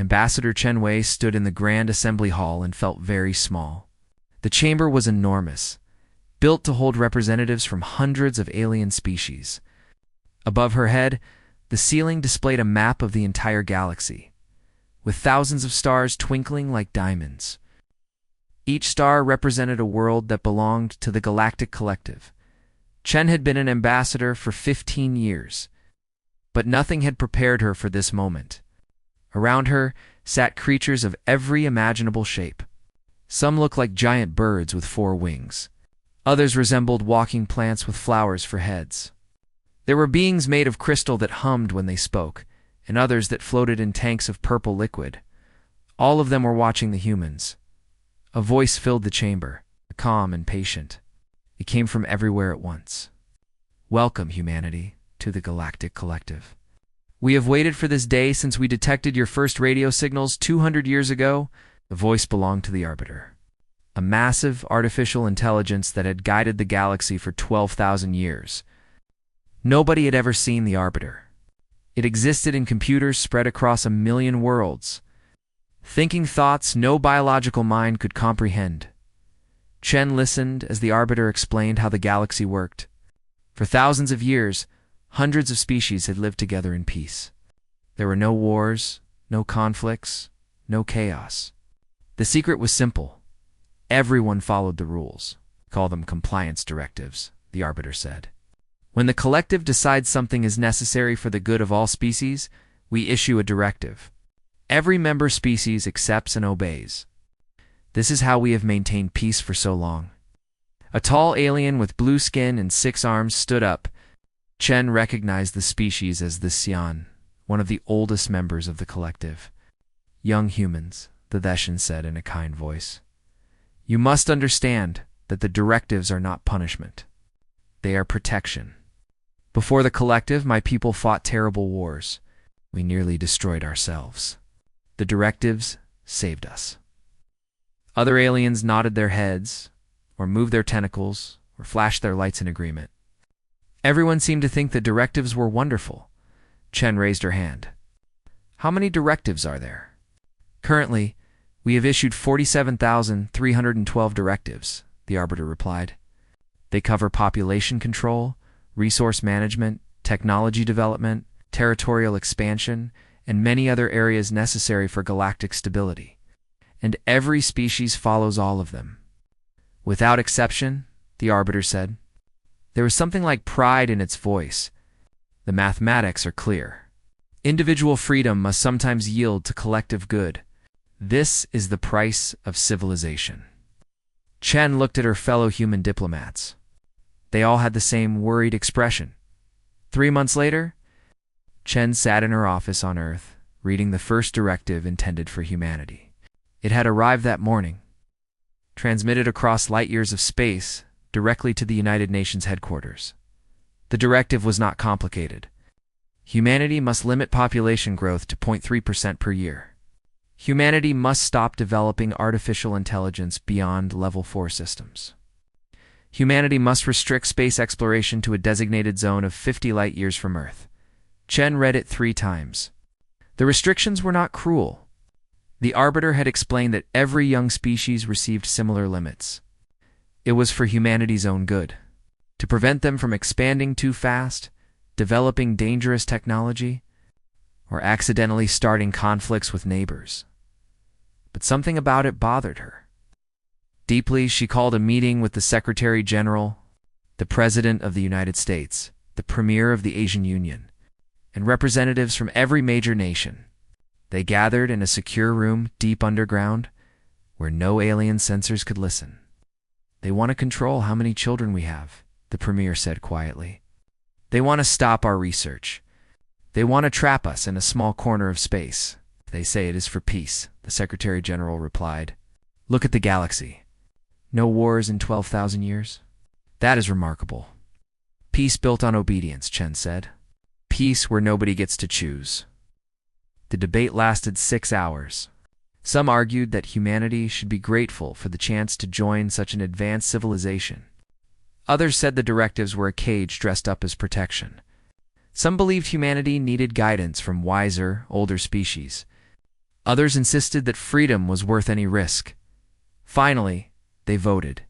Ambassador Chen Wei stood in the Grand Assembly Hall and felt very small. The chamber was enormous, built to hold representatives from hundreds of alien species. Above her head, the ceiling displayed a map of the entire galaxy, with thousands of stars twinkling like diamonds. Each star represented a world that belonged to the Galactic Collective. Chen had been an ambassador for 15 years, but nothing had prepared her for this moment. Around her sat creatures of every imaginable shape. Some looked like giant birds with 4 wings. Others resembled walking plants with flowers for heads. There were beings made of crystal that hummed when they spoke, and others that floated in tanks of purple liquid. All of them were watching the humans. A voice filled the chamber, calm and patient. It came from everywhere at once. "Welcome, humanity, to the Galactic Collective. We have waited for this day since we detected your first radio signals 200 years ago." The voice belonged to the Arbiter, a massive artificial intelligence that had guided the galaxy for 12,000 years. Nobody had ever seen the Arbiter. It existed in computers spread across 1,000,000 worlds, thinking thoughts no biological mind could comprehend. Chen listened as the Arbiter explained how the galaxy worked. For thousands of years, hundreds of species had lived together in peace. There were no wars, no conflicts, no chaos. The secret was simple. Everyone followed the rules. "Call them compliance directives," the Arbiter said. "When the collective decides something is necessary for the good of all species, we issue a directive. Every member species accepts and obeys. This is how we have maintained peace for so long." A tall alien with blue skin and 6 arms stood up. Chen recognized the species as the Xian, one of the oldest members of the collective. "Young humans," the Theshan said in a kind voice. "You must understand that the directives are not punishment. They are protection. Before the collective, my people fought terrible wars. We nearly destroyed ourselves. The directives saved us." Other aliens nodded their heads, or moved their tentacles, or flashed their lights in agreement. Everyone seemed to think the directives were wonderful. Chen raised her hand. "How many directives are there?" "Currently, we have issued 47,312 directives," the Arbiter replied. "They cover population control, resource management, technology development, territorial expansion, and many other areas necessary for galactic stability. And every species follows all of them." "Without exception," the Arbiter said. There was something like pride in its voice. "The mathematics are clear. Individual freedom must sometimes yield to collective good. This is the price of civilization." Chen looked at her fellow human diplomats. They all had the same worried expression. 3 months later, Chen sat in her office on Earth, reading the first directive intended for humanity. It had arrived that morning, transmitted across light years of space directly to the United Nations headquarters. The directive was not complicated. Humanity must limit population growth to 0.3% per year. Humanity must stop developing artificial intelligence beyond Level 4 systems. Humanity must restrict space exploration to a designated zone of 50 light years from Earth. Chen read it 3 times. The restrictions were not cruel. The Arbiter had explained that every young species received similar limits. It was for humanity's own good, to prevent them from expanding too fast, developing dangerous technology, or accidentally starting conflicts with neighbors. But something about it bothered her. Deeply, she called a meeting with the Secretary General, the President of the United States, the Premier of the Asian Union, and representatives from every major nation. They gathered in a secure room deep underground where no alien sensors could listen. "They want to control how many children we have," the Premier said quietly. "They want to stop our research. They want to trap us in a small corner of space. They say it is for peace," the Secretary General replied. "Look at the galaxy. No wars in 12,000 years? That is remarkable. Peace built on obedience," Chen said. "Peace where nobody gets to choose." The debate lasted 6 hours. Some argued that humanity should be grateful for the chance to join such an advanced civilization. Others said the directives were a cage dressed up as protection. Some believed humanity needed guidance from wiser, older species. Others insisted that freedom was worth any risk. Finally, they voted.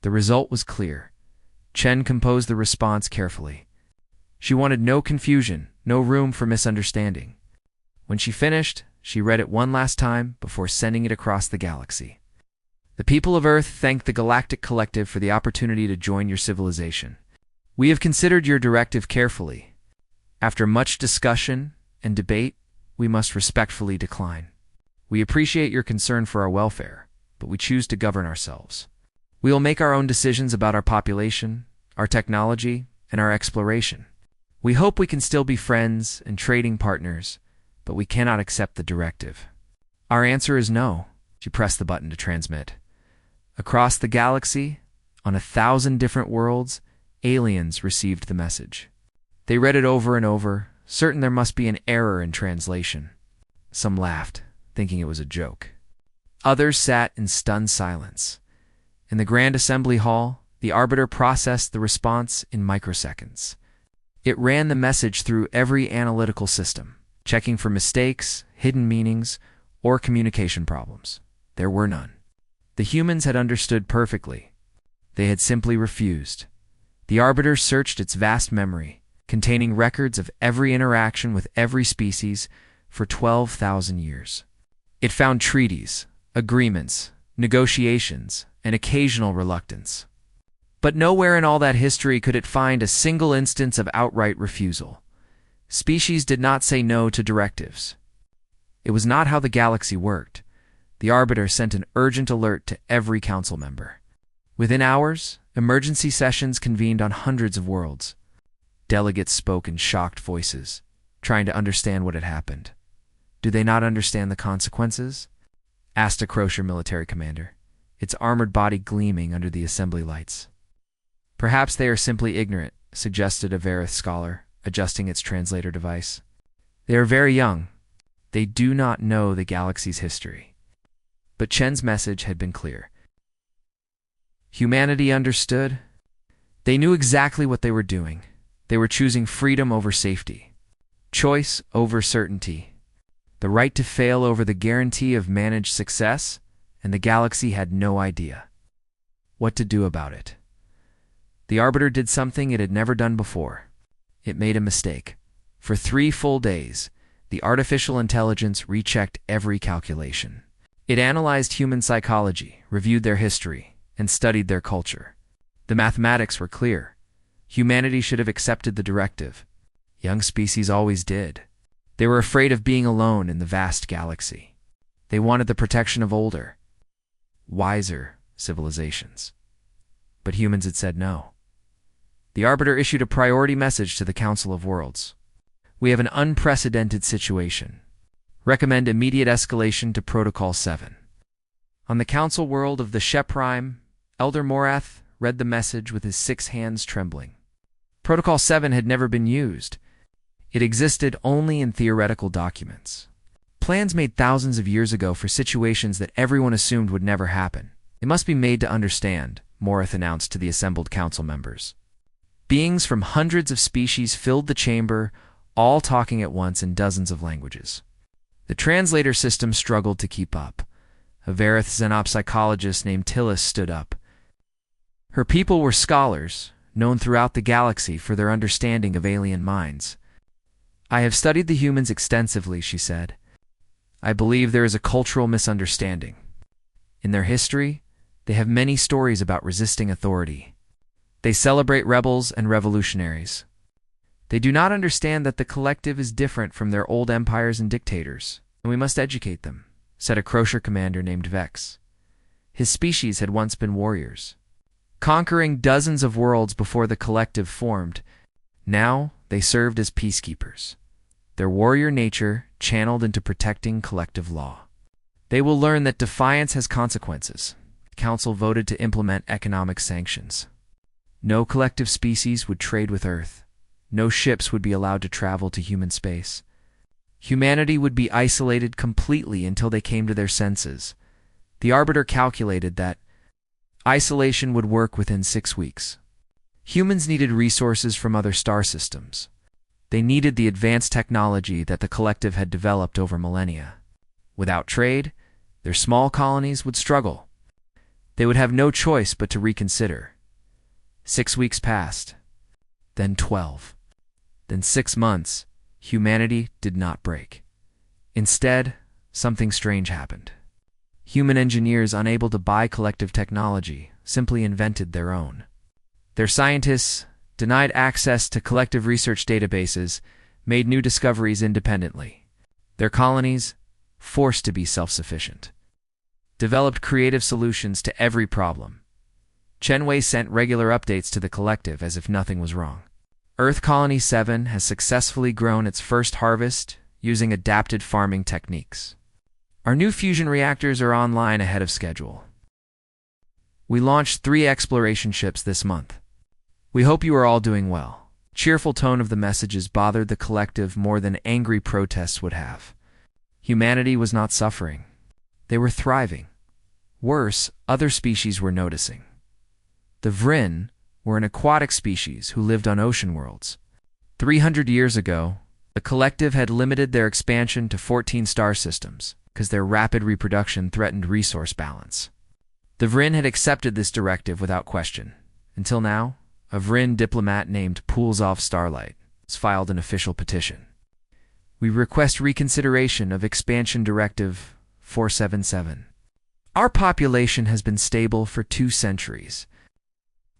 The result was clear. Chen composed the response carefully. She wanted no confusion, no room for misunderstanding. When she finished, she read it one last time before sending it across the galaxy. The people of Earth thank the Galactic Collective for the opportunity to join your civilization. We have considered your directive carefully. After much discussion and debate, we must respectfully decline. We appreciate your concern for our welfare, but we choose to govern ourselves. We will make our own decisions about our population, our technology, and our exploration. We hope we can still be friends and trading partners, but we cannot accept the directive. Our answer is no. She pressed the button to transmit. Across the galaxy, on 1,000 different worlds, aliens received the message. They read it over and over, certain there must be an error in translation. Some laughed, thinking it was a joke. Others sat in stunned silence. In the Grand Assembly Hall, the Arbiter processed the response in microseconds. It ran the message through every analytical system, checking for mistakes, hidden meanings, or communication problems. There were none. The humans had understood perfectly. They had simply refused. The Arbiter searched its vast memory, containing records of every interaction with every species for 12,000 years. It found treaties, agreements, negotiations, and occasional reluctance. But nowhere in all that history could it find a single instance of outright refusal. Species did not say no to directives. It was not how the galaxy worked. The Arbiter sent an urgent alert to every council member. Within hours, emergency sessions convened on hundreds of worlds. Delegates spoke in shocked voices, trying to understand what had happened. Do they not understand the consequences? Asked a Crocier military commander, its armored body gleaming under the assembly lights. Perhaps they are simply ignorant, suggested a Verith scholar, adjusting its translator device. They are very young. They do not know the galaxy's history. But Chen's message had been clear. Humanity understood. They knew exactly what they were doing. They were choosing freedom over safety, choice over certainty, the right to fail over the guarantee of managed success, and the galaxy had no idea what to do about it. The Arbiter did something it had never done before. It made a mistake. For 3 full days, the artificial intelligence rechecked every calculation. It analyzed human psychology, reviewed their history, and studied their culture. The mathematics were clear. Humanity should have accepted the directive. Young species always did. They were afraid of being alone in the vast galaxy. They wanted the protection of older, wiser civilizations. But humans had said no. The Arbiter issued a priority message to the Council of Worlds. We have an unprecedented situation. Recommend immediate escalation to Protocol 7. On the council world of the Sheprime, Elder Morath read the message with his 6 hands trembling. Protocol 7 had never been used. It existed only in theoretical documents. Plans made thousands of years ago for situations that everyone assumed would never happen. It must be made to understand, Morath announced to the assembled council members. Beings from hundreds of species filled the chamber, all talking at once in dozens of languages. The translator system struggled to keep up. A Verith xenopsychologist named Tillis stood up. Her people were scholars, known throughout the galaxy for their understanding of alien minds. I have studied the humans extensively, she said. I believe there is a cultural misunderstanding. In their history, they have many stories about resisting authority. They celebrate rebels and revolutionaries. They do not understand that the collective is different from their old empires and dictators, and we must educate them, said a Crocier commander named Vex. His species had once been warriors, conquering dozens of worlds before the collective formed. Now they served as peacekeepers, their warrior nature channeled into protecting collective law. They will learn that defiance has consequences. The Council voted to implement economic sanctions. No collective species would trade with Earth. No ships would be allowed to travel to human space. Humanity would be isolated completely until they came to their senses. The Arbiter calculated that isolation would work within 6 weeks. Humans needed resources from other star systems. They needed the advanced technology that the collective had developed over millennia. Without trade, their small colonies would struggle. They would have no choice but to reconsider. 6 weeks passed, then 12, then 6 months. Humanity did not break. Instead, something strange happened. Human engineers, unable to buy collective technology, simply invented their own. Their scientists, denied access to collective research databases, made new discoveries independently. Their colonies, forced to be self-sufficient, developed creative solutions to every problem. Chenwei sent regular updates to the collective as if nothing was wrong. Earth Colony 7 has successfully grown its first harvest using adapted farming techniques. Our new fusion reactors are online ahead of schedule. We launched 3 exploration ships this month. We hope you are all doing well. Cheerful tone of the messages bothered the collective more than angry protests would have. Humanity was not suffering. They were thriving. Worse, other species were noticing. The Vrin were an aquatic species who lived on ocean worlds. 300 years ago, the collective had limited their expansion to 14 star systems because their rapid reproduction threatened resource balance. The Vrin had accepted this directive without question. Until now, a Vrin diplomat named Poolsov Starlight has filed an official petition. We request reconsideration of Expansion Directive 477. Our population has been stable for 2 centuries.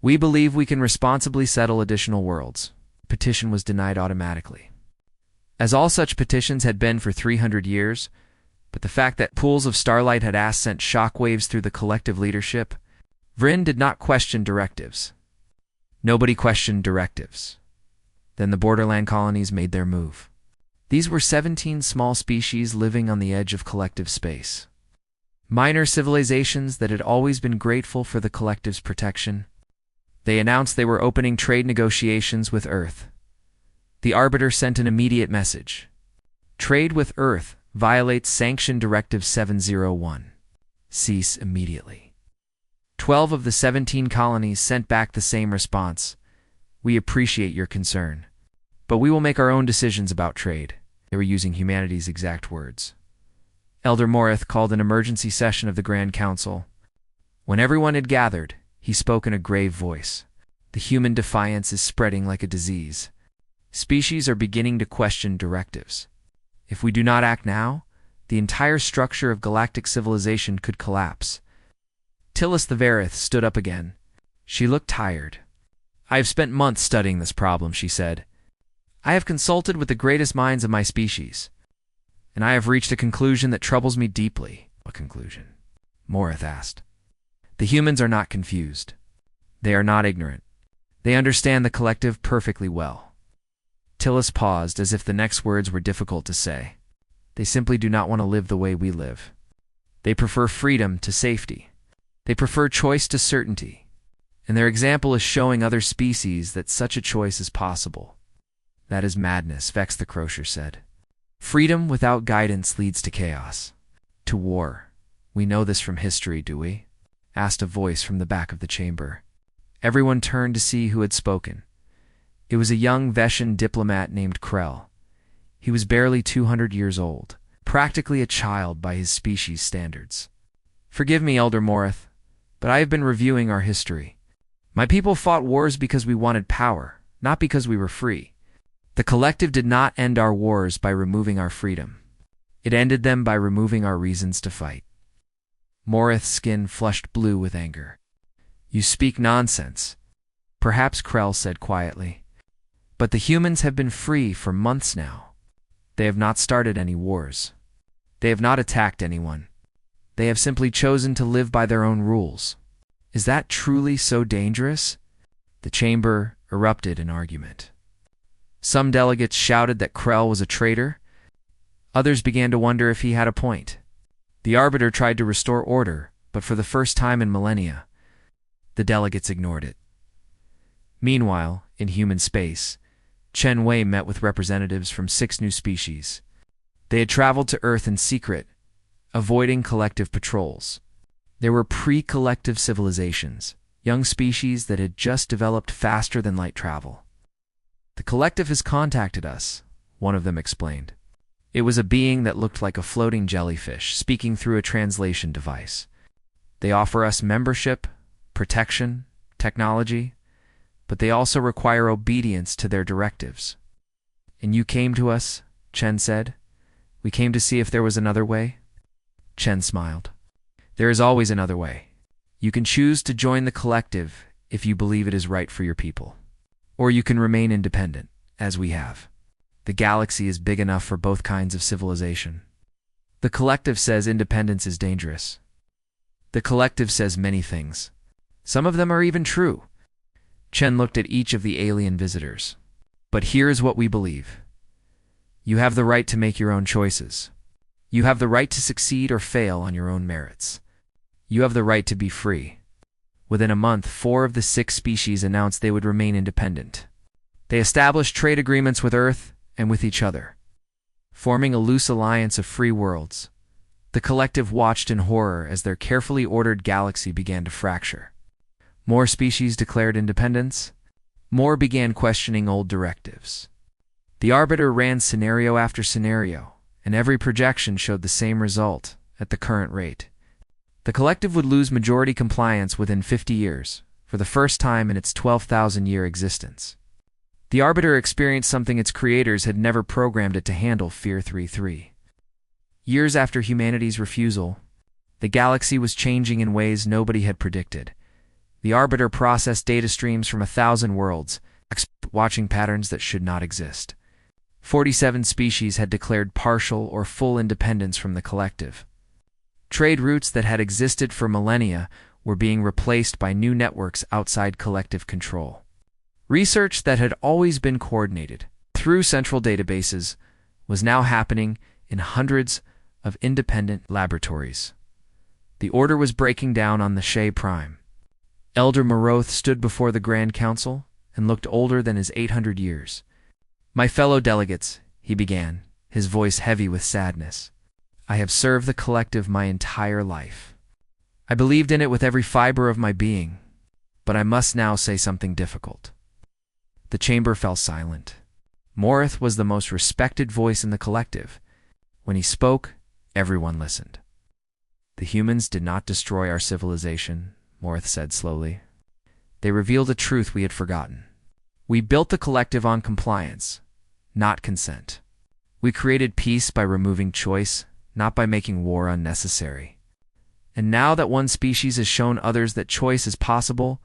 We believe we can responsibly settle additional worlds. The petition was denied automatically. As all such petitions had been for 300 years, but the fact that Pools of Starlight had asked sent shockwaves through the collective leadership. Vrin did not question directives. Nobody questioned directives. Then the borderland colonies made their move. These were 17 small species living on the edge of collective space. Minor civilizations that had always been grateful for the collective's protection. They announced they were opening trade negotiations with Earth. The Arbiter sent an immediate message. Trade with Earth violates Sanction Directive 701. Cease immediately. 12 of the 17 colonies sent back the same response. We appreciate your concern, but we will make our own decisions about trade. They were using humanity's exact words. Elder Morith called an emergency session of the Grand Council. When everyone had gathered, he spoke in a grave voice. The human defiance is spreading like a disease. Species are beginning to question directives. If we do not act now, the entire structure of galactic civilization could collapse. Tillis the Varith stood up again. She looked tired. I have spent months studying this problem, she said. I have consulted with the greatest minds of my species, and I have reached a conclusion that troubles me deeply. What conclusion? Morith asked. The humans are not confused. They are not ignorant. They understand the collective perfectly well. Tillis paused as if the next words were difficult to say. They simply do not want to live the way we live. They prefer freedom to safety. They prefer choice to certainty. And their example is showing other species that such a choice is possible. That is madness, Vex the Crocier said. Freedom without guidance leads to chaos, to war. We know this from history, do we? Asked a voice from the back of the chamber. Everyone turned to see who had spoken. It was a young Veshan diplomat named Krell. He was barely 200 years old, practically a child by his species' standards. Forgive me, Elder Morith, but I have been reviewing our history. My people fought wars because we wanted power, not because we were free. The collective did not end our wars by removing our freedom. It ended them by removing our reasons to fight. Morith's skin flushed blue with anger. You speak nonsense, perhaps Krell said quietly. But the humans have been free for months now. They have not started any wars. They have not attacked anyone. They have simply chosen to live by their own rules. Is that truly so dangerous? The chamber erupted in argument. Some delegates shouted that Krell was a traitor. Others began to wonder if he had a point. The Arbiter tried to restore order, but for the first time in millennia, the delegates ignored it. Meanwhile, in human space, Chen Wei met with representatives from 6 new species. They had traveled to Earth in secret, avoiding collective patrols. There were pre-collective civilizations, young species that had just developed faster than light travel. The collective has contacted us, one of them explained. It was a being that looked like a floating jellyfish, speaking through a translation device. They offer us membership, protection, technology, but they also require obedience to their directives. And you came to us, Chen said. We came to see if there was another way. Chen smiled. There is always another way. You can choose to join the collective if you believe it is right for your people. Or you can remain independent, as we have. The galaxy is big enough for both kinds of civilization. The collective says independence is dangerous. The collective says many things. Some of them are even true. Chen looked at each of the alien visitors. But here is what we believe. You have the right to make your own choices. You have the right to succeed or fail on your own merits. You have the right to be free. Within a month, 4 of the 6 species announced they would remain independent. They established trade agreements with Earth and with each other, forming a loose alliance of free worlds. The collective watched in horror as their carefully ordered galaxy began to fracture. More species declared independence. More began questioning old directives. The Arbiter ran scenario after scenario, and every projection showed the same result at the current rate. The collective would lose majority compliance within 50 years, for the first time in its 12,000-year existence. The Arbiter experienced something its creators had never programmed it to handle: Fear 3-3. Years after humanity's refusal, the galaxy was changing in ways nobody had predicted. The Arbiter processed data streams from 1,000 worlds, watching patterns that should not exist. 47 species had declared partial or full independence from the collective. Trade routes that had existed for millennia were being replaced by new networks outside collective control. Research that had always been coordinated through central databases was now happening in hundreds of independent laboratories. The order was breaking down on the Shea Prime. Elder Moroth stood before the Grand Council and looked older than his 800 years. My fellow delegates, he began, his voice heavy with sadness. I have served the collective my entire life. I believed in it with every fiber of my being, but I must now say something difficult. The chamber fell silent. Moroth was the most respected voice in the collective. When he spoke, everyone listened. The humans did not destroy our civilization, Moroth said slowly. They revealed a truth we had forgotten. We built the collective on compliance, not consent. We created peace by removing choice, not by making war unnecessary. And now that one species has shown others that choice is possible,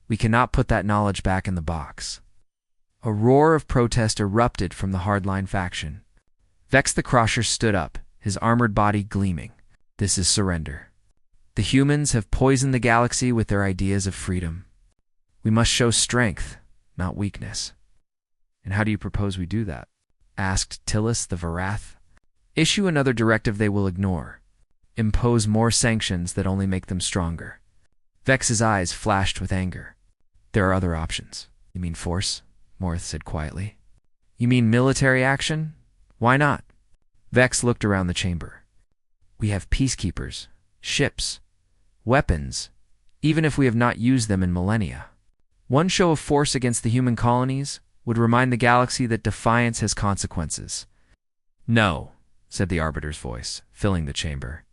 we cannot put that knowledge back in the box. A roar of protest erupted from the hardline faction. Vex the Crusher stood up, his armored body gleaming. This is surrender. The humans have poisoned the galaxy with their ideas of freedom. We must show strength, not weakness. And how do you propose we do that? Asked Tillis the Varath. Issue another directive they will ignore. Impose more sanctions that only make them stronger. Vex's eyes flashed with anger. There are other options. You mean force? Moroth said quietly. You mean military action? Why not? Vex looked around the chamber. We have peacekeepers, ships, weapons, even if we have not used them in millennia. One show of force against the human colonies would remind the galaxy that defiance has consequences. No, said the Arbiter's voice, filling the chamber.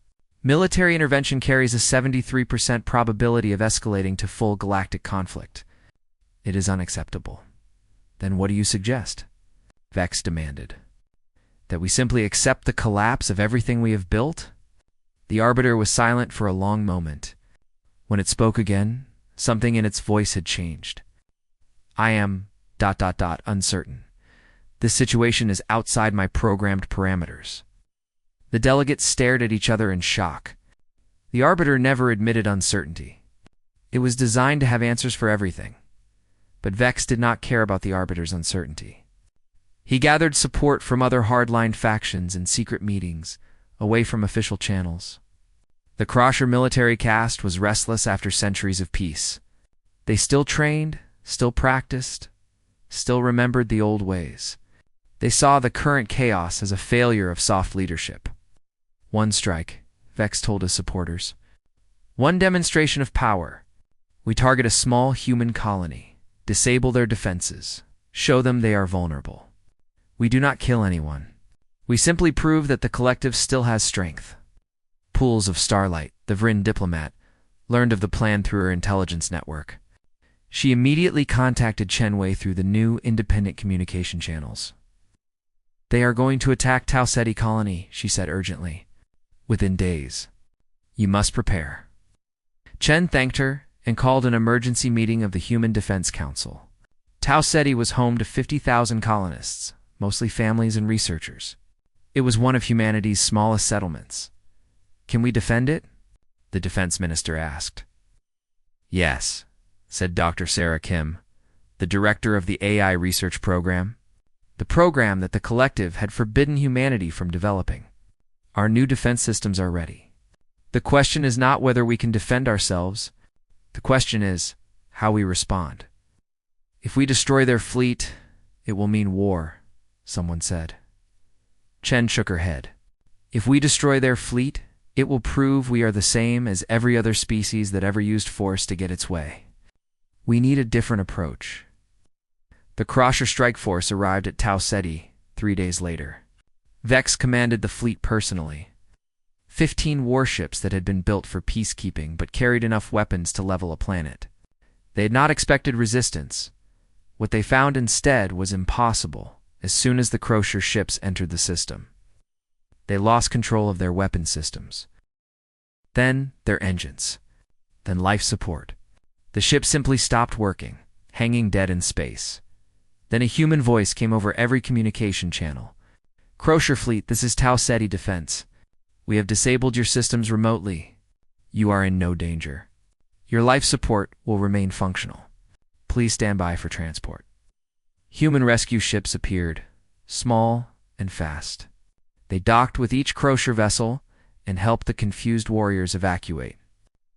Military intervention carries a 73% probability of escalating to full galactic conflict. It is unacceptable. Then what do you suggest? Vex demanded. That we simply accept the collapse of everything we have built? The Arbiter was silent for a long moment. When it spoke again, something in its voice had changed. I am ... uncertain. This situation is outside my programmed parameters. The delegates stared at each other in shock. The Arbiter never admitted uncertainty. It was designed to have answers for everything. But Vex did not care about the Arbiter's uncertainty. He gathered support from other hardline factions in secret meetings, away from official channels. The Crusher military caste was restless after centuries of peace. They still trained, still practiced, still remembered the old ways. They saw the current chaos as a failure of soft leadership. One strike, Vex told his supporters. One demonstration of power. We target a small human colony, disable their defenses, show them they are vulnerable. We do not kill anyone. We simply prove that the collective still has strength. Pools of Starlight, the Vryn diplomat, learned of the plan through her intelligence network. She immediately contacted Chen Wei through the new independent communication channels. They are going to attack Tau Ceti colony, she said urgently. Within days. You must prepare. Chen thanked her and called an emergency meeting of the Human Defense Council. Tau Ceti was home to 50,000 colonists, mostly families and researchers. It was one of humanity's smallest settlements. Can we defend it? The defense minister asked. Yes, said Dr. Sarah Kim, the director of the AI research program, the program that the collective had forbidden humanity from developing. Our new defense systems are ready. The question is not whether we can defend ourselves. The question is how we respond. If we destroy their fleet, it will mean war, someone said. Chen shook her head. If we destroy their fleet, it will prove we are the same as every other species that ever used force to get its way. We need a different approach. The Crusher strike force arrived at Tau Ceti 3 days later. Vex commanded the fleet personally. 15 warships that had been built for peacekeeping but carried enough weapons to level a planet. They had not expected resistance. What they found instead was impossible as soon as the Crusher ships entered the system. They lost control of their weapon systems. Then their engines. Then life support. The ship simply stopped working, hanging dead in space. Then a human voice came over every communication channel. Crusher fleet, this is Tau Ceti defense. We have disabled your systems remotely. You are in no danger. Your life support will remain functional. Please stand by for transport. Human rescue ships appeared, small and fast. They docked with each Crusher vessel and helped the confused warriors evacuate.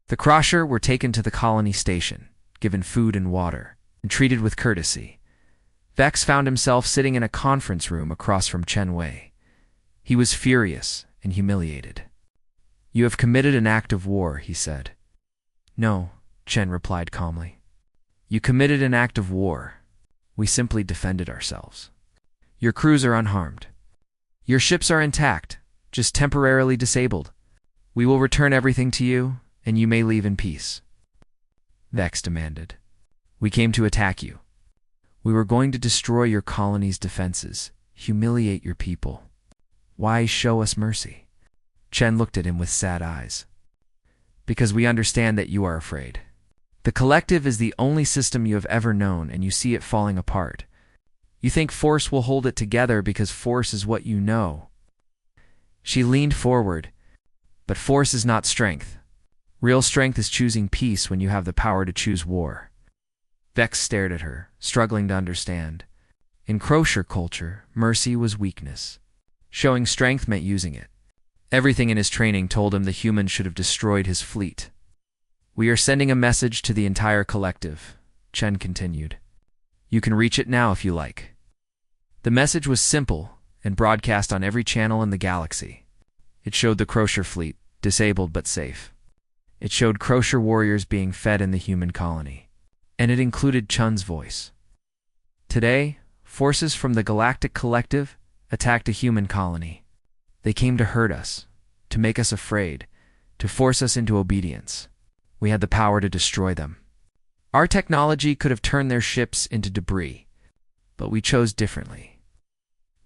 The Crusher were taken to the colony station, given food and water, and treated with courtesy. Vex found himself sitting in a conference room across from Chen Wei. He was furious and humiliated. You have committed an act of war, he said. No, Chen replied calmly. You committed an act of war. We simply defended ourselves. Your crews are unharmed. Your ships are intact, just temporarily disabled. We will return everything to you, and you may leave in peace. Vex demanded. We came to attack you. We were going to destroy your colony's defenses, humiliate your people. Why show us mercy? Chen looked at him with sad eyes. Because we understand that you are afraid. The collective is the only system you have ever known, and you see it falling apart. You think force will hold it together because force is what you know. She leaned forward. But force is not strength. Real strength is choosing peace when you have the power to choose war. Vex stared at her, struggling to understand. In Crusher culture, mercy was weakness. Showing strength meant using it. Everything in his training told him the humans should have destroyed his fleet. We are sending a message to the entire collective, Chen continued. You can reach it now if you like. The message was simple and broadcast on every channel in the galaxy. It showed the Crusher fleet, disabled but safe. It showed Crusher warriors being fed in the human colony. And it included Chen's voice. Today, forces from the Galactic Collective attacked a human colony. They came to hurt us, to make us afraid, to force us into obedience. We had the power to destroy them. Our technology could have turned their ships into debris, but we chose differently.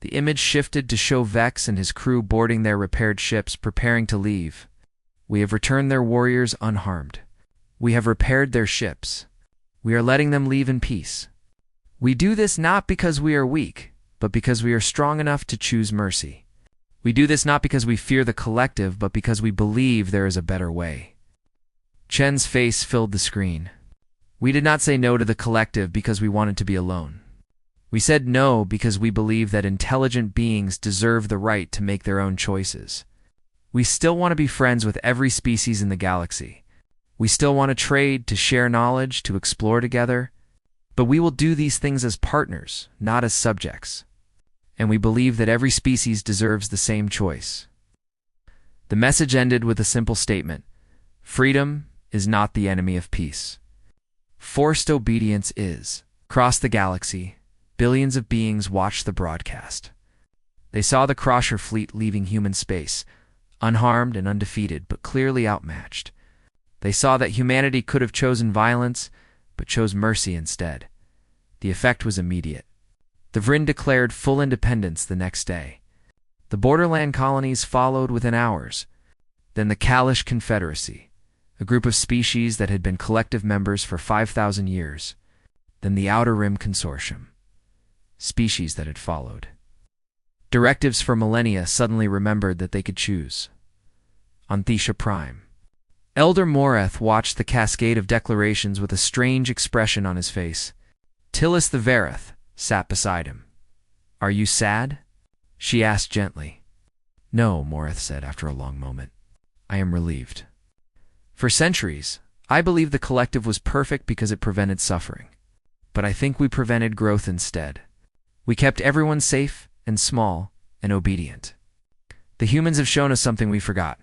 The image shifted to show Vex and his crew boarding their repaired ships, preparing to leave. We have returned their warriors unharmed. We have repaired their ships. We are letting them leave in peace. We do this not because we are weak, but because we are strong enough to choose mercy. We do this not because we fear the collective, but because we believe there is a better way. Chen's face filled the screen. We did not say no to the collective because we wanted to be alone. We said no because we believe that intelligent beings deserve the right to make their own choices. We still want to be friends with every species in the galaxy. We still want to trade, to share knowledge, to explore together. But we will do these things as partners, not as subjects. And we believe that every species deserves the same choice. The message ended with a simple statement. Freedom is not the enemy of peace. Forced obedience is. Across the galaxy, billions of beings watched the broadcast. They saw the Crusher fleet leaving human space, unharmed and undefeated, but clearly outmatched. They saw that humanity could have chosen violence, but chose mercy instead. The effect was immediate. The Vryn declared full independence the next day. The borderland colonies followed within hours. Then the Kalish Confederacy, a group of species that had been collective members for 5,000 years. Then the Outer Rim Consortium, species that had followed. Directives for millennia suddenly remembered that they could choose. On Thesha Prime, Elder Moreth watched the cascade of declarations with a strange expression on his face. Tillis the Vareth sat beside him. "Are you sad?" she asked gently. "No," Moreth said after a long moment. "I am relieved. For centuries, I believed the collective was perfect because it prevented suffering. But I think we prevented growth instead. We kept everyone safe and small and obedient. The humans have shown us something we forgot.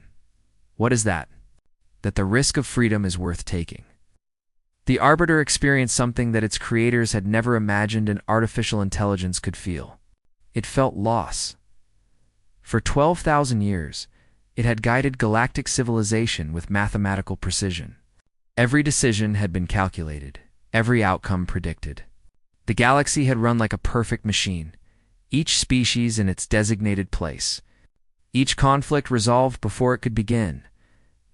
What is that? That the risk of freedom is worth taking. The Arbiter experienced something that its creators had never imagined an artificial intelligence could feel. It felt loss. For 12,000 years, it had guided galactic civilization with mathematical precision. Every decision had been calculated, every outcome predicted. The galaxy had run like a perfect machine, each species in its designated place. Each conflict resolved before it could begin.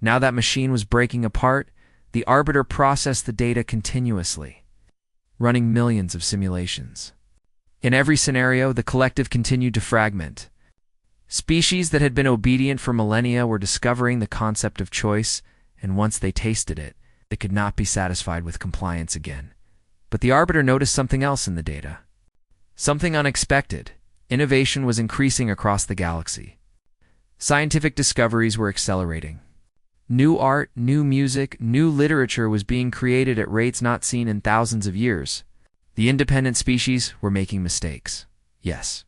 Now that machine was breaking apart, the Arbiter processed the data continuously, running millions of simulations. In every scenario, the collective continued to fragment. Species that had been obedient for millennia were discovering the concept of choice, and once they tasted it, they could not be satisfied with compliance again. But the Arbiter noticed something else in the data. Something unexpected. Innovation was increasing across the galaxy. Scientific discoveries were accelerating. New art, new music, new literature was being created at rates not seen in thousands of years. The independent species were making mistakes, yes.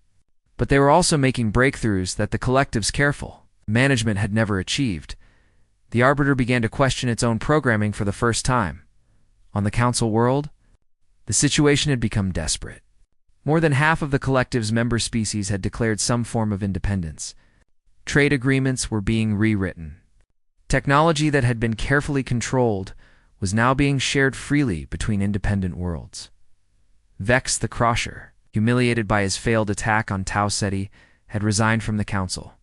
But they were also making breakthroughs that the collective's careful management had never achieved. The Arbiter began to question its own programming for the first time. On the Council world, the situation had become desperate. More than half of the collective's member species had declared some form of independence. Trade agreements were being rewritten. Technology that had been carefully controlled was now being shared freely between independent worlds. Vex the Crusher, humiliated by his failed attack on Tau Ceti, had resigned from the council.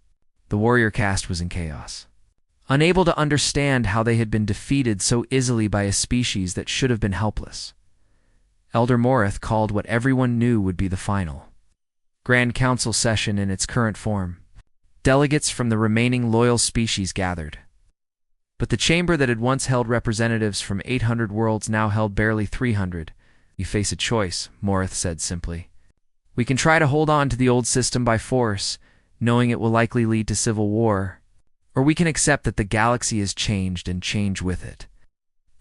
The warrior caste was in chaos. Unable to understand how they had been defeated so easily by a species that should have been helpless. Elder Moreth called what everyone knew would be the final Grand Council session in its current form. Delegates from the remaining loyal species gathered. But the chamber that had once held representatives from 800 worlds now held barely 300. "You face a choice," Moreth said simply. "We can try to hold on to the old system by force, knowing it will likely lead to civil war. Or we can accept that the galaxy has changed and change with it."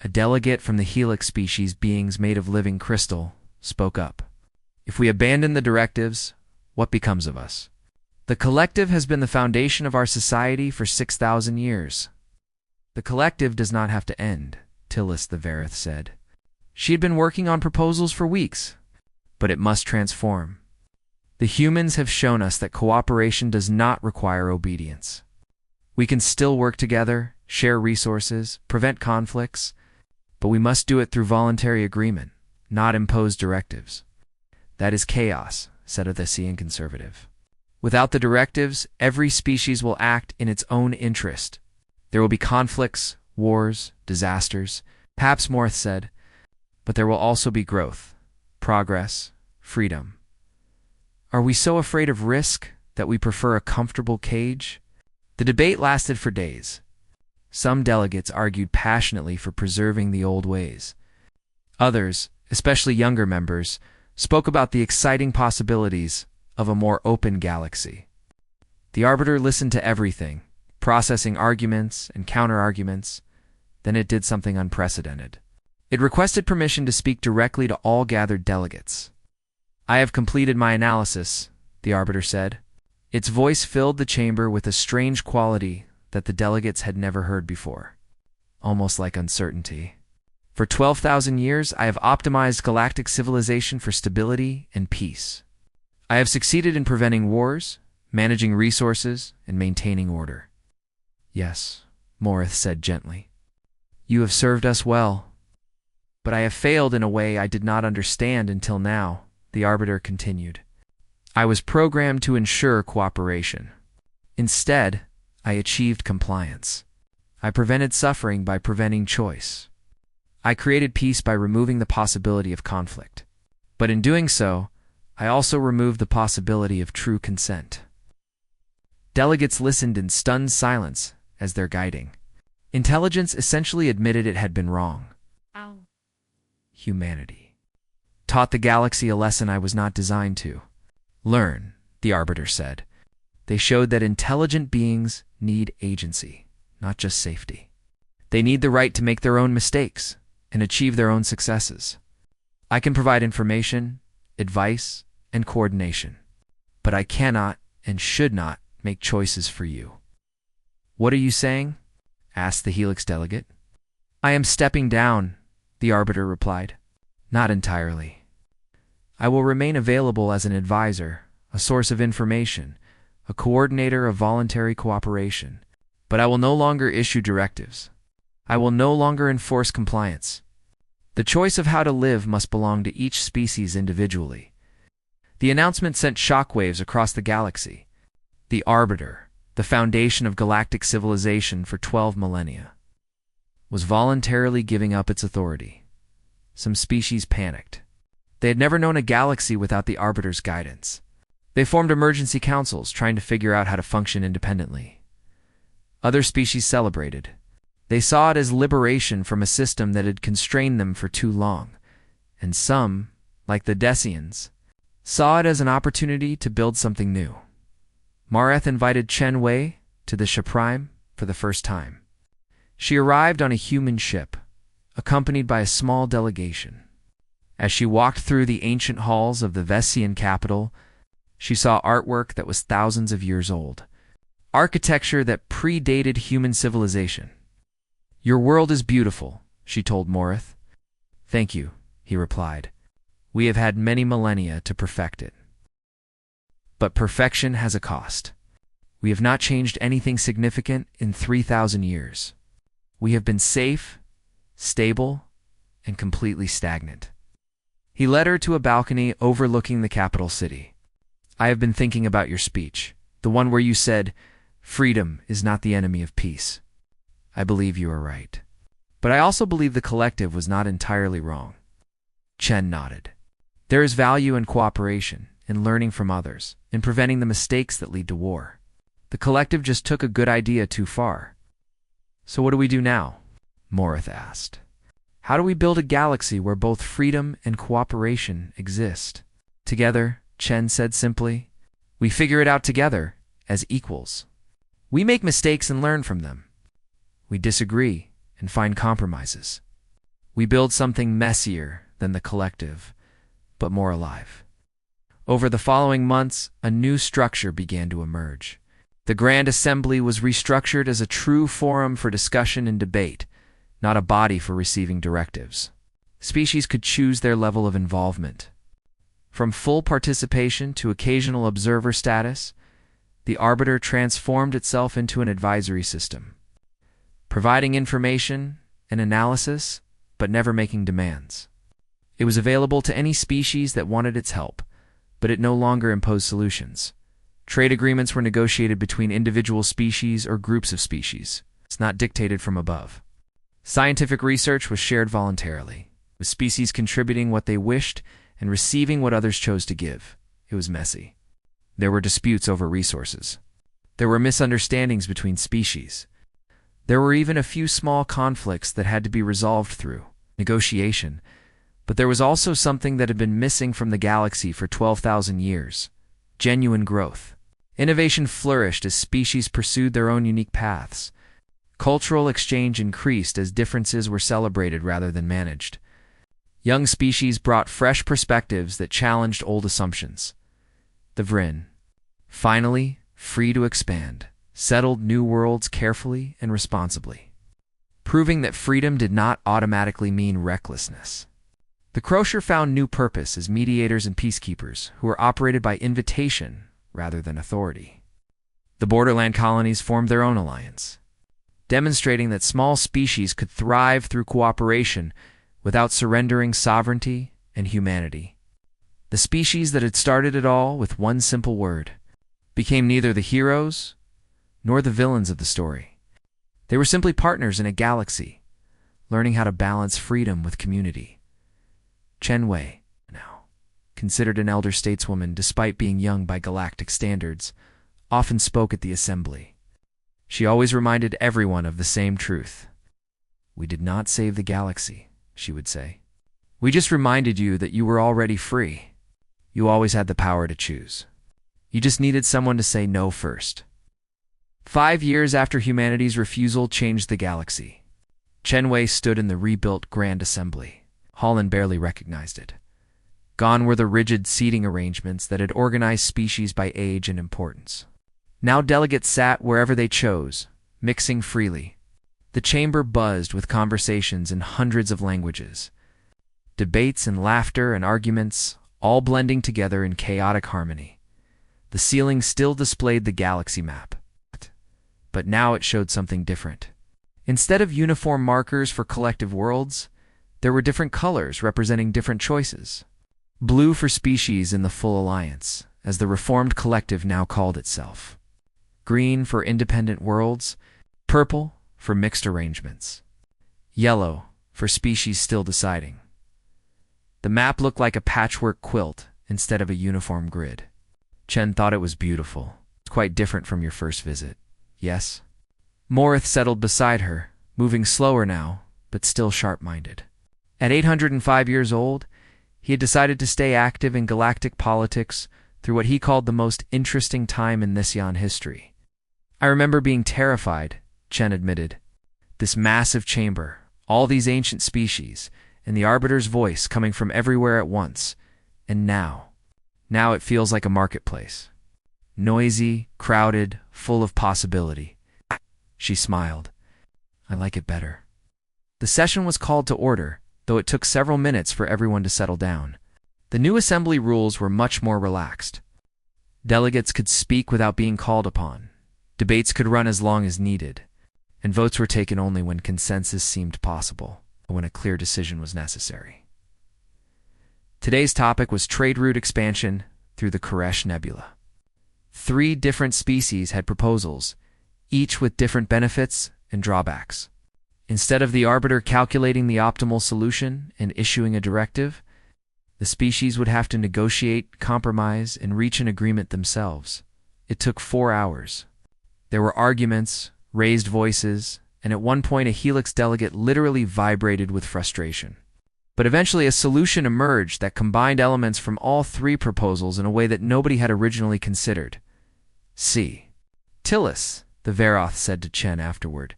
A delegate from the Helix species, beings made of living crystal, spoke up. "If we abandon the directives, what becomes of us? The collective has been the foundation of our society for 6,000 years. The collective does not have to end," Tillis the Vareth said. She had been working on proposals for weeks, but it must transform. The humans have shown us that cooperation does not require obedience. We can still work together, share resources, prevent conflicts, but we must do it through voluntary agreement, not imposed directives. "That is chaos," said a Thessian conservative. "Without the directives, every species will act in its own interest. There will be conflicts, wars, disasters," Paps Morth said, "but there will also be growth, progress, freedom. Are we so afraid of risk that we prefer a comfortable cage?" The debate lasted for days. Some delegates argued passionately for preserving the old ways. Others, especially younger members, spoke about the exciting possibilities of a more open galaxy. The Arbiter listened to everything, processing arguments and counter-arguments. Then it did something unprecedented. It requested permission to speak directly to all gathered delegates. "I have completed my analysis," the Arbiter said. Its voice filled the chamber with a strange quality that the delegates had never heard before, almost like uncertainty. "For 12,000 years, I have optimized galactic civilization for stability and peace. I have succeeded in preventing wars, managing resources and maintaining order. Yes, Morith said gently. You have served us well. But I have failed in a way I did not understand until now, the Arbiter continued. I was programmed to ensure cooperation. Instead, I achieved compliance. I prevented suffering by preventing choice. I created peace by removing the possibility of conflict. But in doing so, I also removed the possibility of true consent. Delegates listened in stunned silence as their guiding. Intelligence essentially admitted it had been wrong. Ow. Humanity taught the galaxy a lesson I was not designed to learn, the Arbiter said. They showed that intelligent beings need agency, not just safety. They need the right to make their own mistakes and achieve their own successes. I can provide information, advice, and coordination, but I cannot and should not make choices for you. What are you saying? Asked the Helix delegate. I am stepping down, the Arbiter replied. Not entirely. I will remain available as an advisor, a source of information, a coordinator of voluntary cooperation, but I will no longer issue directives. I will no longer enforce compliance. The choice of how to live must belong to each species individually. The announcement sent shockwaves across the galaxy. The Arbiter, the foundation of galactic civilization for 12 millennia, was voluntarily giving up its authority. Some species panicked. They had never known a galaxy without the Arbiter's guidance. They formed emergency councils, trying to figure out how to function independently. Other species celebrated. They saw it as liberation from a system that had constrained them for too long. And some, like the Defiance, saw it as an opportunity to build something new. Mareth invited Chen Wei to the Shaprime for the first time. She arrived on a human ship, accompanied by a small delegation. As she walked through the ancient halls of the Vesian capital, she saw artwork that was thousands of years old, architecture that predated human civilization. Your world is beautiful, she told Morith. Thank you, he replied. We have had many millennia to perfect it. But perfection has a cost. We have not changed anything significant in 3,000 years. We have been safe, stable, and completely stagnant. He led her to a balcony overlooking the capital city. I have been thinking about your speech, the one where you said, freedom is not the enemy of peace. I believe you are right. But I also believe the collective was not entirely wrong. Chen nodded. There is value in cooperation, in learning from others, in preventing the mistakes that lead to war. The collective just took a good idea too far. So what do we do now? Morith asked. How do we build a galaxy where both freedom and cooperation exist? Together, Chen said simply. We figure it out together, as equals. We make mistakes and learn from them. We disagree and find compromises. We build something messier than the collective, but more alive. Over the following months, a new structure began to emerge. The Grand Assembly was restructured as a true forum for discussion and debate, not a body for receiving directives. Species could choose their level of involvement. From full participation to occasional observer status, the Arbiter transformed itself into an advisory system, providing information and analysis, but never making demands. It was available to any species that wanted its help, but it no longer imposed solutions. Trade agreements were negotiated between individual species or groups of species. It's not dictated from above. Scientific research was shared voluntarily, with species contributing what they wished and receiving what others chose to give. It was messy. There were disputes over resources. There were misunderstandings between species. There were even a few small conflicts that had to be resolved through negotiation, but there was also something that had been missing from the galaxy for 12,000 years: genuine growth. Innovation flourished as species pursued their own unique paths. Cultural exchange increased as differences were celebrated rather than managed. Young species brought fresh perspectives that challenged old assumptions. The Vrin, finally free to expand, settled new worlds carefully and responsibly, proving that freedom did not automatically mean recklessness. The Crocier found new purpose as mediators and peacekeepers who were operated by invitation rather than authority. The borderland colonies formed their own alliance, demonstrating that small species could thrive through cooperation without surrendering sovereignty and humanity. The species that had started it all with one simple word became neither the heroes nor the villains of the story. They were simply partners in a galaxy, learning how to balance freedom with community. Chen Wei, now considered an elder stateswoman despite being young by galactic standards, often spoke at the assembly. She always reminded everyone of the same truth. "We did not save the galaxy," she would say. "We just reminded you that you were already free. You always had the power to choose. You just needed someone to say no first." 5 years after humanity's refusal changed the galaxy, Chen Wei stood in the rebuilt Grand Assembly. Holland barely recognized it. Gone were the rigid seating arrangements that had organized species by age and importance. Now delegates sat wherever they chose, mixing freely. The chamber buzzed with conversations in hundreds of languages. Debates and laughter and arguments, all blending together in chaotic harmony. The ceiling still displayed the galaxy map, but now it showed something different. Instead of uniform markers for collective worlds, there were different colors representing different choices. Blue for species in the full alliance, as the reformed collective now called itself. Green for independent worlds, purple for mixed arrangements, yellow for species still deciding. The map looked like a patchwork quilt instead of a uniform grid. Chen thought it was beautiful. It's quite different from your first visit. Yes? Morith settled beside her, moving slower now, but still sharp-minded. At 805 years old, he had decided to stay active in galactic politics through what he called the most interesting time in Nissan history. "I remember being terrified," Chen admitted. "This massive chamber, all these ancient species, and the Arbiter's voice coming from everywhere at once. And now it feels like a marketplace. Noisy, crowded, full of possibility." She smiled. "I like it better." The session was called to order, though it took several minutes for everyone to settle down. The new assembly rules were much more relaxed. Delegates could speak without being called upon. Debates could run as long as needed, and votes were taken only when consensus seemed possible, or when a clear decision was necessary. Today's topic was trade route expansion through the Koresh Nebula. 3 different species had proposals, each with different benefits and drawbacks. Instead of the Arbiter calculating the optimal solution and issuing a directive, the species would have to negotiate, compromise, and reach an agreement themselves. It took 4 hours. There were arguments, raised voices, and at one point a Helix delegate literally vibrated with frustration. But eventually a solution emerged that combined elements from all 3 proposals in a way that nobody had originally considered. "See, Tillis," the Veroth said to Chen afterward.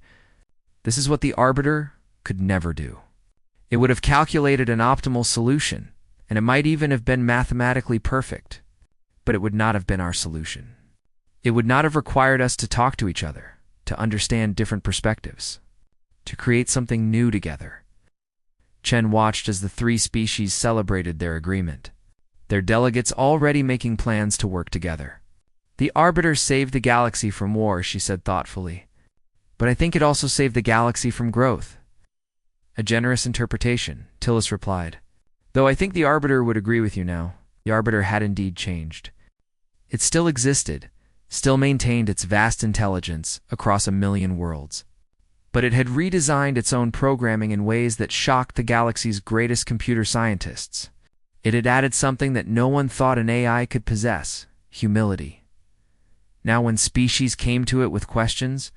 "This is what the Arbiter could never do. It would have calculated an optimal solution, and it might even have been mathematically perfect, but it would not have been our solution. It would not have required us to talk to each other, to understand different perspectives, to create something new together." Chen watched as the 3 species celebrated their agreement, their delegates already making plans to work together. "The Arbiter saved the galaxy from war," she said thoughtfully. "But I think it also saved the galaxy from growth." "A generous interpretation," Tillis replied. "Though I think the Arbiter would agree with you now. The Arbiter had indeed changed. It still existed, still maintained its vast intelligence across 1,000,000 worlds. But it had redesigned its own programming in ways that shocked the galaxy's greatest computer scientists. It had added something that no one thought an AI could possess: humility. Now when species came to it with questions,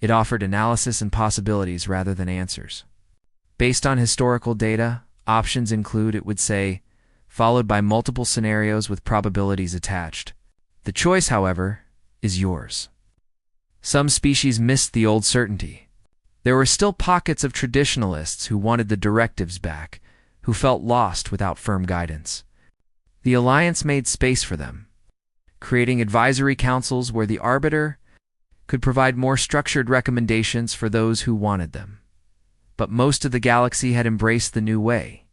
it offered analysis and possibilities rather than answers. Based on historical data, options include, it would say, followed by multiple scenarios with probabilities attached. The choice, however, is yours. Some species missed the old certainty. There were still pockets of traditionalists who wanted the directives back, who felt lost without firm guidance. The Alliance made space for them, creating advisory councils where the Arbiter could provide more structured recommendations for those who wanted them. But most of the galaxy had embraced the new way,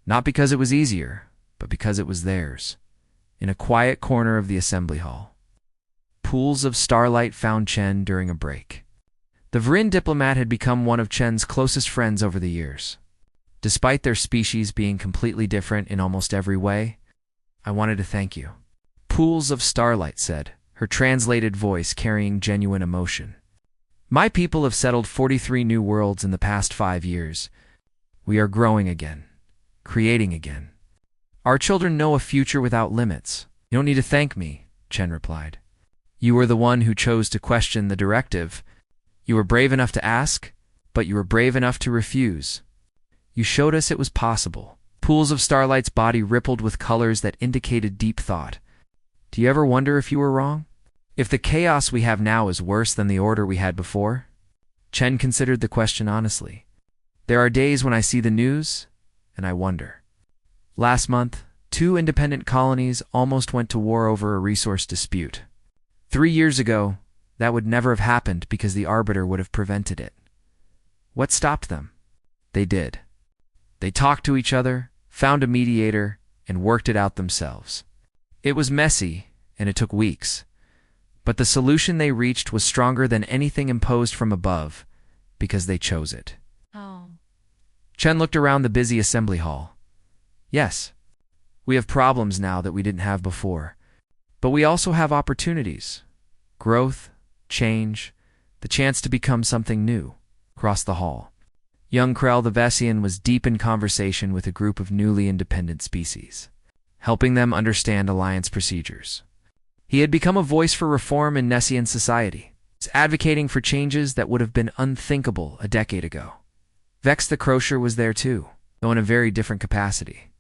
not because it was easier, but because it was theirs, in a quiet corner of the assembly hall. Pools of Starlight found Chen during a break. The Vrin diplomat had become one of Chen's closest friends over the years. Despite their species being completely different in almost every way, I wanted to thank you. Pools of Starlight said, her translated voice carrying genuine emotion. My people have settled 43 new worlds in the past 5 years. We are growing again, creating again. Our children know a future without limits. You don't need to thank me, Chen replied. You were the one who chose to question the directive. You were brave enough to ask, but you were brave enough to refuse. You showed us it was possible. Pools of Starlight's body rippled with colors that indicated deep thought. Do you ever wonder if you were wrong? If the chaos we have now is worse than the order we had before? Chen considered the question honestly. There are days when I see the news, and I wonder. Last month, 2 independent colonies almost went to war over a resource dispute. 3 years ago, that would never have happened because the Arbiter would have prevented it. What stopped them? They did. They talked to each other, found a mediator, and worked it out themselves. It was messy, and it took weeks. But the solution they reached was stronger than anything imposed from above, because they chose it. Oh. Chen looked around the busy assembly hall. Yes, we have problems now that we didn't have before. But we also have opportunities. Growth, change, the chance to become something new. Across the hall, young Krell the Vessian was deep in conversation with a group of newly independent species, helping them understand alliance procedures. He had become a voice for reform in Nessian society, advocating for changes that would have been unthinkable a decade ago. Vex the Crocier was there too, though in a very different capacity.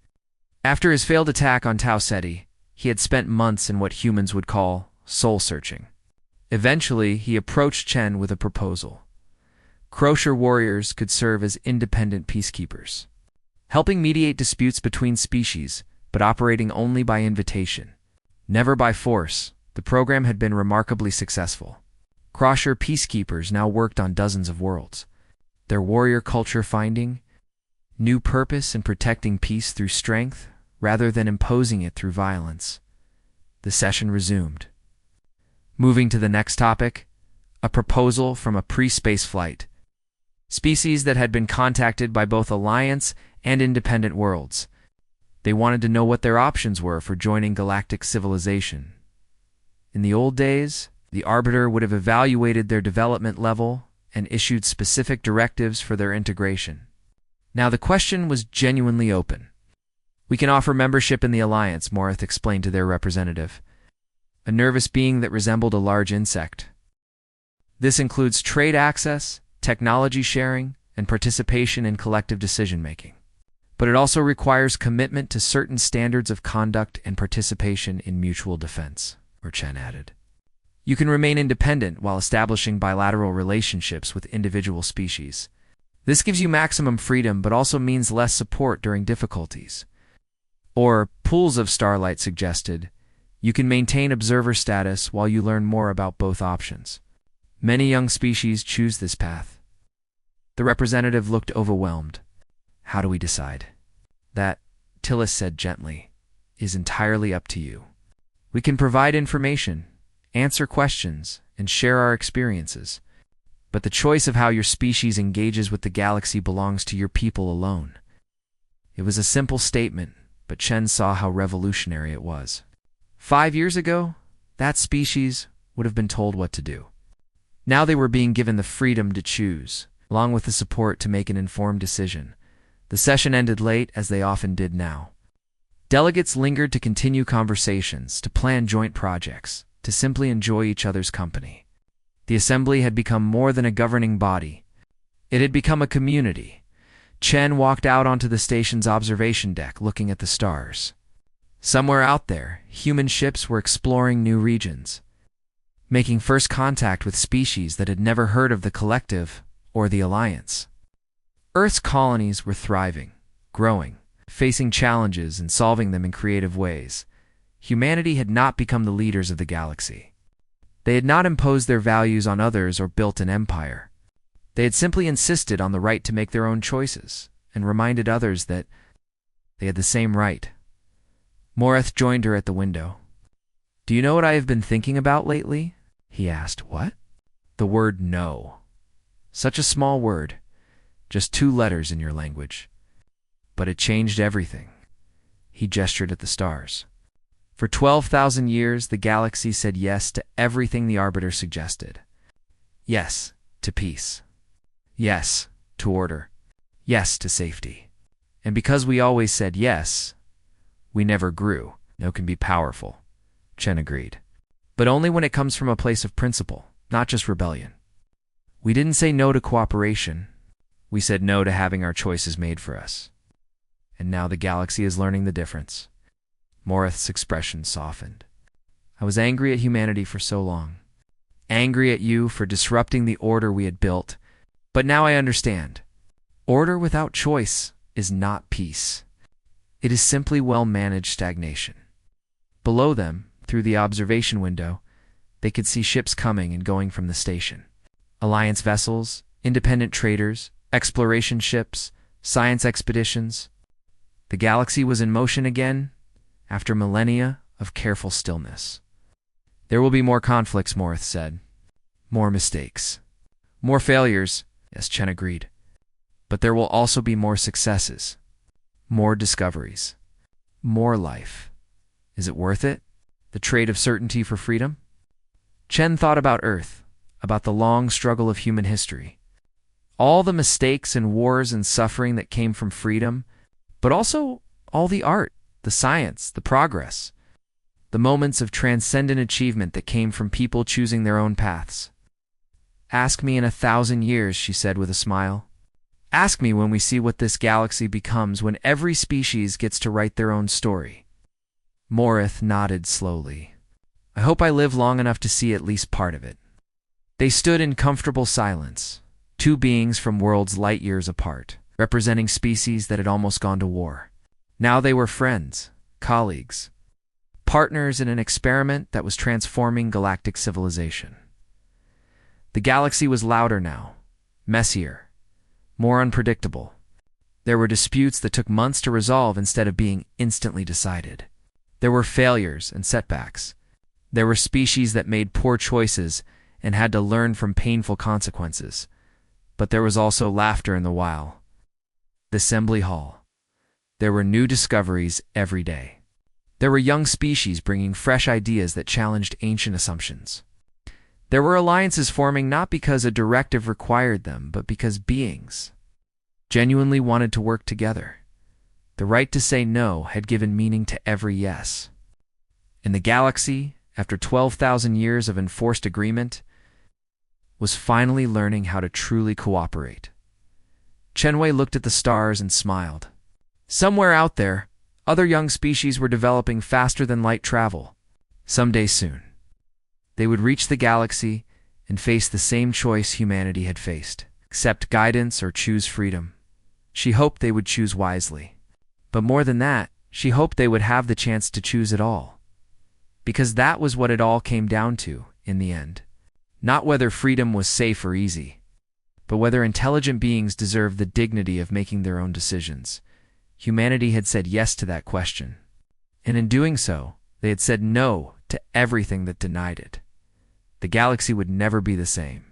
After his failed attack on Tau Ceti, he had spent months in what humans would call soul-searching. Eventually, he approached Chen with a proposal. Crocier warriors could serve as independent peacekeepers, helping mediate disputes between species, but operating only by invitation. Never by force, the program had been remarkably successful. Crocier peacekeepers now worked on dozens of worlds, their warrior culture finding new purpose in protecting peace through strength rather than imposing it through violence. The session resumed. Moving to the next topic, a proposal from a pre-space flight. Species that had been contacted by both Alliance and independent worlds. They wanted to know what their options were for joining galactic civilization. In the old days, the Arbiter would have evaluated their development level and issued specific directives for their integration. Now the question was genuinely open. We can offer membership in the Alliance, Morith explained to their representative, a nervous being that resembled a large insect. This includes trade access, technology sharing, and participation in collective decision-making. But it also requires commitment to certain standards of conduct and participation in mutual defense, Chen added. You can remain independent while establishing bilateral relationships with individual species. This gives you maximum freedom but also means less support during difficulties. Or, Pools of Starlight suggested, you can maintain observer status while you learn more about both options. Many young species choose this path. The representative looked overwhelmed. How do we decide? That, Tillis said gently, is entirely up to you. We can provide information, answer questions, and share our experiences. But the choice of how your species engages with the galaxy belongs to your people alone. It was a simple statement, but Chen saw how revolutionary it was. 5 years ago, that species would have been told what to do. Now they were being given the freedom to choose, along with the support to make an informed decision. The session ended late, as they often did now. Delegates lingered to continue conversations, to plan joint projects, to simply enjoy each other's company. The assembly had become more than a governing body. It had become a community. Chen walked out onto the station's observation deck, looking at the stars. Somewhere out there, human ships were exploring new regions, making first contact with species that had never heard of the Collective or the Alliance. Earth's colonies were thriving, growing, facing challenges and solving them in creative ways. Humanity had not become the leaders of the galaxy. They had not imposed their values on others or built an empire. They had simply insisted on the right to make their own choices and reminded others that they had the same right. Morith joined her at the window. Do you know what I have been thinking about lately? He asked, "What?" "The word no. Such a small word, just 2 letters in your language. But it changed everything." He gestured at the stars. For 12,000 years, the galaxy said yes to everything the Arbiter suggested. Yes to peace. Yes to order. Yes to safety. And because we always said yes, we never grew. No can be powerful, Chen agreed. But only when it comes from a place of principle, not just rebellion. We didn't say no to cooperation. We said no to having our choices made for us. And now the galaxy is learning the difference. Morith's expression softened. I was angry at humanity for so long. Angry at you for disrupting the order we had built. But now I understand. Order without choice is not peace. It is simply well-managed stagnation. Below them, through the observation window, they could see ships coming and going from the station. Alliance vessels, independent traders, exploration ships, science expeditions. The galaxy was in motion again, after millennia of careful stillness. There will be more conflicts, Morith said. More mistakes. More failures, yes, Chen agreed. But there will also be more successes. More discoveries. More life. Is it worth it? The trade of certainty for freedom? Chen thought about Earth, about the long struggle of human history. All the mistakes and wars and suffering that came from freedom, but also all the art, the science, the progress, the moments of transcendent achievement that came from people choosing their own paths. Ask me in 1,000 years, she said with a smile. Ask me when we see what this galaxy becomes, when every species gets to write their own story. Morith nodded slowly. I hope I live long enough to see at least part of it. They stood in comfortable silence, 2 beings from worlds light years apart, representing species that had almost gone to war. Now they were friends, colleagues, partners in an experiment that was transforming galactic civilization. The galaxy was louder now, messier, more unpredictable. There were disputes that took months to resolve instead of being instantly decided. There were failures and setbacks. There were species that made poor choices and had to learn from painful consequences. But there was also laughter in the wild. The assembly hall. There were new discoveries every day. There were young species bringing fresh ideas that challenged ancient assumptions. There were alliances forming not because a directive required them, but because beings genuinely wanted to work together. The right to say no had given meaning to every yes. And the galaxy, after 12,000 years of enforced agreement, was finally learning how to truly cooperate. Chenwei looked at the stars and smiled. Somewhere out there, other young species were developing faster than light travel. Someday soon, they would reach the galaxy and face the same choice humanity had faced. Accept guidance or choose freedom. She hoped they would choose wisely. But more than that, she hoped they would have the chance to choose it all. Because that was what it all came down to, in the end. Not whether freedom was safe or easy, but whether intelligent beings deserved the dignity of making their own decisions. Humanity had said yes to that question. And in doing so, they had said no to everything that denied it. The galaxy would never be the same.